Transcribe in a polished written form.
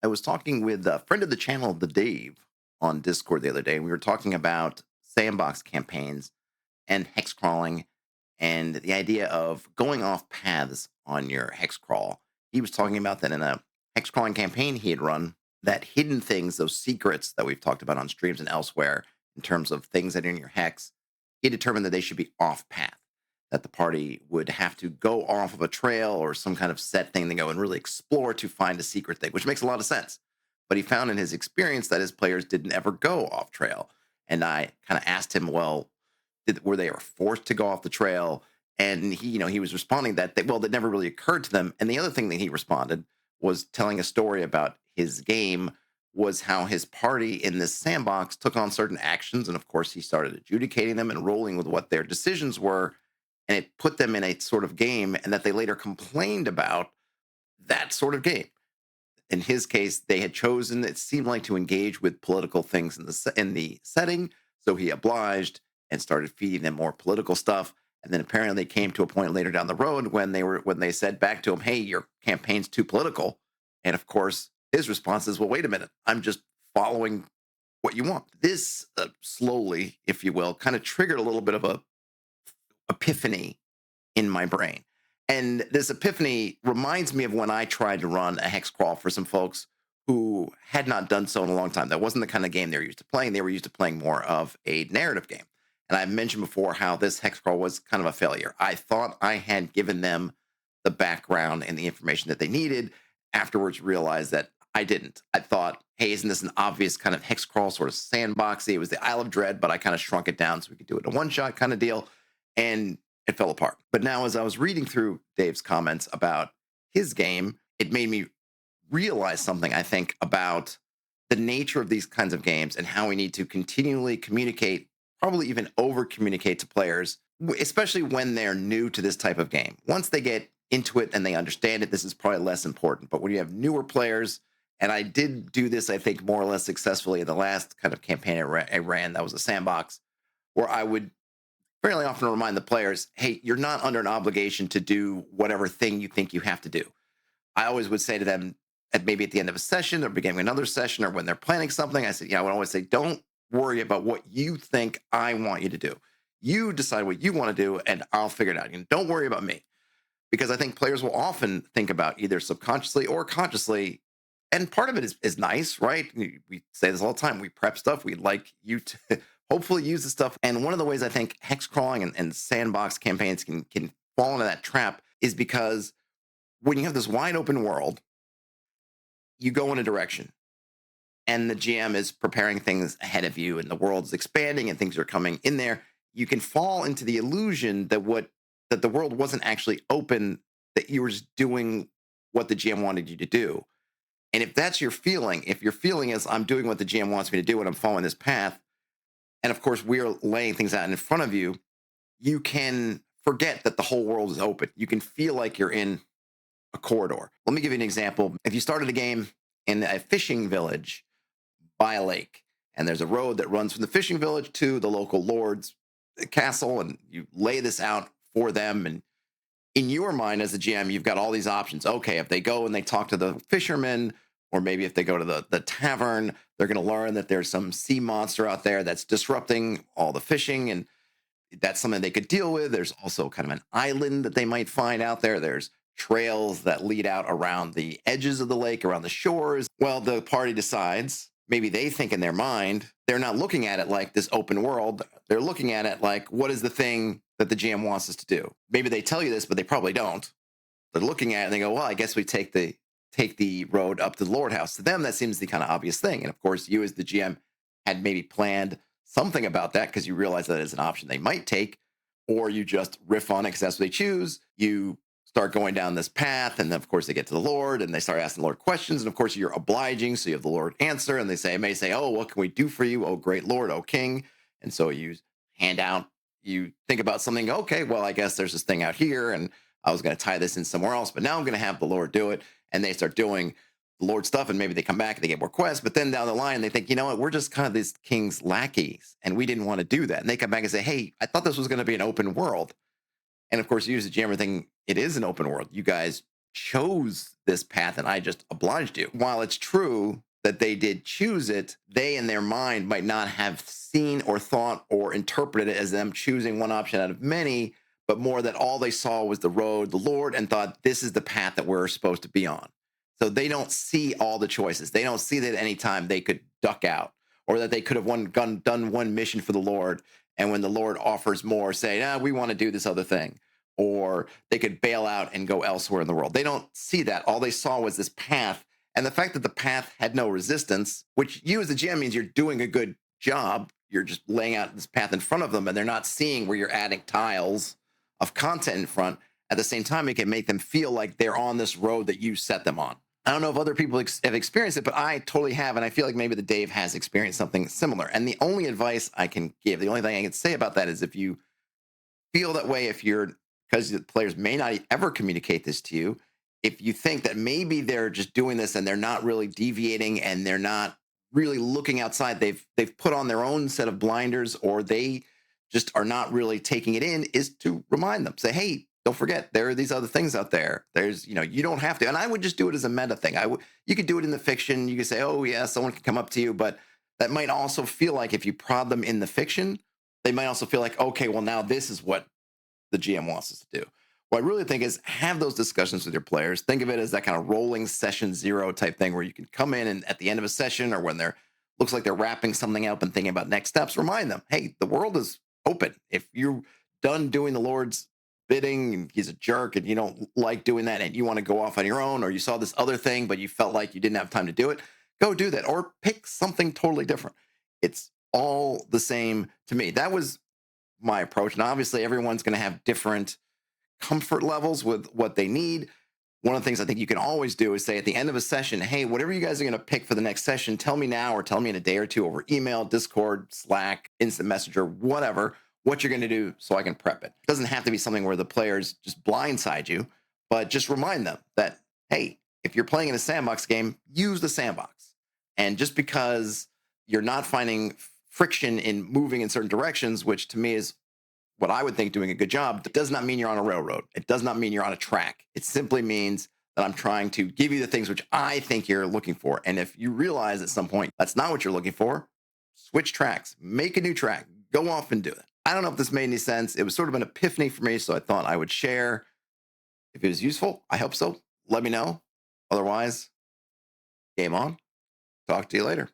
I was talking with a friend of the channel, the Dave, on Discord the other day. We were talking about sandbox campaigns and hex crawling and the idea of going off paths on your hex crawl. He was talking about that in a hex crawling campaign he had run, that hidden things, those secrets that we've talked about on streams and elsewhere in terms of things that are in your hex, he determined that they should be off path, that the party would have to go off of a trail or some kind of set thing to go and really explore to find a secret thing, which makes a lot of sense. But he found in his experience that his players didn't ever go off trail. And I kind of asked him, well, were they ever forced to go off the trail? And he was responding that never really occurred to them. And the other thing that he responded was telling a story about his game was how his party in this sandbox took on certain actions. And of course, he started adjudicating them and rolling with what their decisions were. And it put them in a sort of game, and that they later complained about that sort of game. In his case, they had chosen, it seemed like, to engage with political things in the setting. So he obliged and started feeding them more political stuff. And then apparently they came to a point later down the road when they said back to him, "Hey, your campaign's too political." And of course, his response is, "Well, wait a minute, I'm just following what you want." This slowly, if you will, kind of triggered a little bit of a epiphany in my brain. And this epiphany reminds me of when I tried to run a hex crawl for some folks who had not done so in a long time. That wasn't the kind of game they were used to playing. They were used to playing more of a narrative game. And I've mentioned before how this hex crawl was kind of a failure. I thought I had given them the background and the information that they needed. Afterwards, realized that I didn't. I thought, hey, isn't this an obvious kind of hex crawl, sort of sandboxy? It was the Isle of Dread, but I kind of shrunk it down so we could do it in a one shot kind of deal. And it fell apart. But now, as I was reading through Dave's comments about his game, it made me realize something, I think, about the nature of these kinds of games and how we need to continually communicate, probably even over communicate to players, especially when they're new to this type of game. Once they get into it and they understand it, this is probably less important. But when you have newer players, and I did do this, I think, more or less successfully in the last kind of campaign I ran, that was a sandbox, where I would fairly often remind the players, hey, you're not under an obligation to do whatever thing you think you have to do. I always would say to them, maybe at the end of a session or beginning another session, or when they're planning something, I said, I would always say, don't worry about what you think I want you to do. You decide what you want to do, and I'll figure it out. Don't worry about me. Because I think players will often think about, either subconsciously or consciously, and part of it is nice, right? We say this all the time. We prep stuff. We'd like you to hopefully use the stuff. And one of the ways I think hex crawling and sandbox campaigns can fall into that trap is because when you have this wide open world, you go in a direction, and the GM is preparing things ahead of you, and the world is expanding and things are coming in there. You can fall into the illusion that the world wasn't actually open, that you were just doing what the GM wanted you to do. And if that's your feeling, if your feeling is, I'm doing what the GM wants me to do and I'm following this path, and of course we're laying things out in front of you, you can forget that the whole world is open. You can feel like you're in a corridor. Let me give you an example. If you started a game in a fishing village by a lake, and there's a road that runs from the fishing village to the local lord's castle, and you lay this out for them, and in your mind as a GM, you've got all these options. Okay, if they go and they talk to the fishermen, or maybe if they go to the tavern, they're going to learn that there's some sea monster out there that's disrupting all the fishing, and that's something they could deal with. There's also kind of an island that they might find out there. There's trails that lead out around the edges of the lake, around the shores. Well, the party decides, maybe they think in their mind, they're not looking at it like this open world. They're looking at it like, what is the thing that the GM wants us to do? Maybe they tell you this, but they probably don't. They're looking at it and they go, well, I guess we take the road up to the Lord House. To them, that seems the kind of obvious thing. And of course, you as the GM had maybe planned something about that because you realize that is an option they might take, or you just riff on it because that's what they choose. You start going down this path, and then of course they get to the Lord and they start asking the Lord questions. And of course, you're obliging, so you have the Lord answer, and they may say, oh, what can we do for you, oh great Lord, oh King? And so you hand out, you think about something, okay, well, I guess there's this thing out here, and I was going to tie this in somewhere else, but now I'm going to have the Lord do it. And they start doing the Lord stuff, and maybe they come back and they get more quests. But then down the line, they think, you know what, we're just kind of this king's lackeys, and we didn't want to do that. And they come back and say, hey, I thought this was going to be an open world. And of course, you as a GM are thinking, it is an open world. You guys chose this path and I just obliged you. While it's true that they did choose it, they in their mind might not have seen or thought or interpreted it as them choosing one option out of many, but more that all they saw was the road, the Lord, and thought this is the path that we're supposed to be on. So they don't see all the choices. They don't see that at any time they could duck out or that they could have done one mission for the Lord. And when the Lord offers more, say, we want to do this other thing, or they could bail out and go elsewhere in the world. They don't see that. All they saw was this path. And the fact that the path had no resistance, which you as the GM means you're doing a good job. You're just laying out this path in front of them and they're not seeing where you're adding tiles of content in front. At the same time, it can make them feel like they're on this road that you set them on. I don't know if other people have experienced it, but I totally have. And I feel like maybe the Dave has experienced something similar. And the only advice I can give, the only thing I can say about that is if you feel that way, if you're, because the players may not ever communicate this to you, if you think that maybe they're just doing this and they're not really deviating and they're not really looking outside, they've put on their own set of blinders, or they just are not really taking it in, is to remind them, say, hey, don't forget there are these other things out there. There's, you don't have to. And I would just do it as a meta thing. You could do it in the fiction. You could say, oh yeah, someone can come up to you, but that might also feel like if you prod them in the fiction, they might also feel like, okay, well, now this is what the GM wants us to do. What I really think is have those discussions with your players. Think of it as that kind of rolling session zero type thing where you can come in and at the end of a session or when they're looks like they're wrapping something up and thinking about next steps, remind them, hey, the world is open. If you're done doing the Lord's bidding and he's a jerk and you don't like doing that and you want to go off on your own, or you saw this other thing, but you felt like you didn't have time to do it, go do that or pick something totally different. It's all the same to me. That was my approach. And obviously, everyone's going to have different comfort levels with what they need. One of the things I think you can always do is say at the end of a session, hey, whatever you guys are going to pick for the next session, tell me now or tell me in a day or two over email, Discord, Slack, Instant Messenger, whatever, what you're going to do so I can prep it. It doesn't have to be something where the players just blindside you, but just remind them that, hey, if you're playing in a sandbox game, use the sandbox. And just because you're not finding friction in moving in certain directions, which to me is what I would think doing a good job, it does not mean you're on a railroad. It does not mean you're on a track. It simply means that I'm trying to give you the things which I think you're looking for. And if you realize at some point that's not what you're looking for, switch tracks, make a new track, go off and do it. I don't know if this made any sense. It was sort of an epiphany for me, so I thought I would share. If it was useful, I hope so. Let me know. Otherwise, game on. Talk to you later.